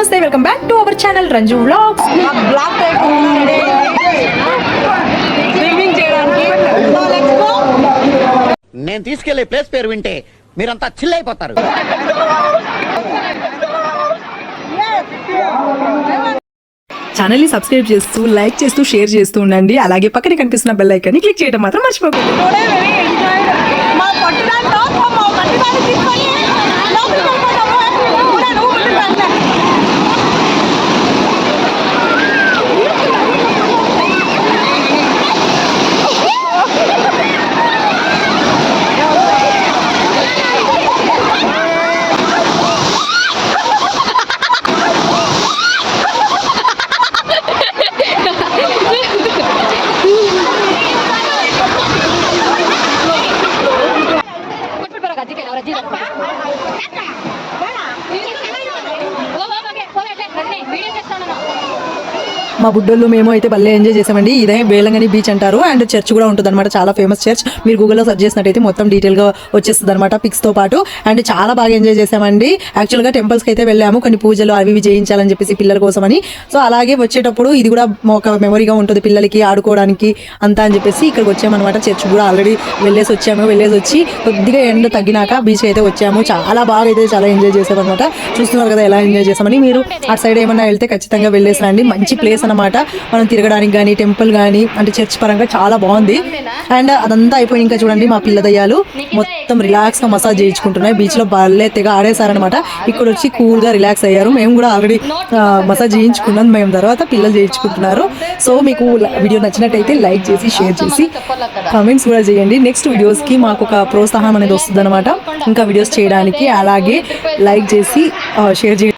నమస్తే, welcome back to our channel Ranju vlogs. Block type swimming చేయడానికి నేను తీసుకెళ్లే ప్లేస్ పేరు వింటే మీరంతా చిల్ అయిపోతారు. ఛానల్ ని సబ్స్క్రైబ్ చేస్తూ, లైక్ చేస్తూ, షేర్ చేస్తూ ఉండండి. అలాగే పక్కన కనిపిస్తున్న బెల్ ఐకాన్ ని క్లిక్ చేయడం మాత్రం మర్చిపోకండి. మా పట్టుదాంట్లో మా పట్టుదాన్ని తీసుకొని లోపలికి వెళ్ళిపోతాము. మా బుడ్డోళ్ళు మేము అయితే భలే ఎంజాయ్ చేసామండి. ఇదే వేలంగని బీచ్ అంటారు అండ్ చర్చ్ కూడా ఉంటుంది అనమాట. చాలా ఫేమస్ చర్చ్. మీరు గూగుల్లో సెర్చ్ చేసినట్టయితే మొత్తం డీటెయిల్గా వచ్చేస్తుంది అనమాట పిక్స్తో పాటు. అండ్ చాలా బాగా ఎంజాయ్ చేసామండి. యాక్చువల్గా టెంపుల్స్కి అయితే వెళ్ళాము, కొన్ని పూజలు అవి ఇవి చేయించాలని చెప్పేసి పిల్లల కోసమని. సో అలాగే వచ్చేటప్పుడు ఇది కూడా ఒక మెమరీగా ఉంటుంది పిల్లలకి ఆడుకోవడానికి అంతా అని చెప్పేసి ఇక్కడికి వచ్చామన్నమాట. చర్చ్ కూడా ఆల్రెడీ వెళ్ళేసి వచ్చి కొద్దిగా ఎండ తగ్గినాక బీచ్ అయితే వచ్చాము. చాలా బాగా అయితే చాలా ఎంజాయ్ చేసామన్నమాట. చూస్తున్నారు కదా ఎలా ఎంజాయ్ చేసామని. మీరు అటు సైడ్ ఏమన్నా వెళ్తే ఖచ్చితంగా వెళ్ళేసి రండి. మంచి ప్లేస్ అనమాట. మనం తిరగడానికి కానీ టెంపుల్ కానీ అంటే చర్చ్ పరంగా చాలా బాగుంది. అండ్ అదంతా అయిపోయి ఇంకా చూడండి మా పిల్ల దయ్యాలు మొత్తం రిలాక్స్ గా మసాజ్ చేయించుకుంటున్నాయి. బీచ్ లో బాగా తెగ ఆడేశారనమాట. ఇక్కడ వచ్చి కూల్ గా రిలాక్స్ అయ్యారు. మేము కూడా ఆల్రెడీ మసాజ్ చేయించుకున్నాం మేము, తర్వాత పిల్లలు చేయించుకుంటున్నారు. సో మీకు వీడియో నచ్చినట్టయితే లైక్ చేసి షేర్ చేసి కామెంట్స్ కూడా చేయండి. నెక్స్ట్ వీడియోస్ కి మాకు ఒక ప్రోత్సాహం అనేది వస్తుంది అనమాట ఇంకా వీడియోస్ చేయడానికి. అలాగే లైక్ చేసి షేర్ చేయండి.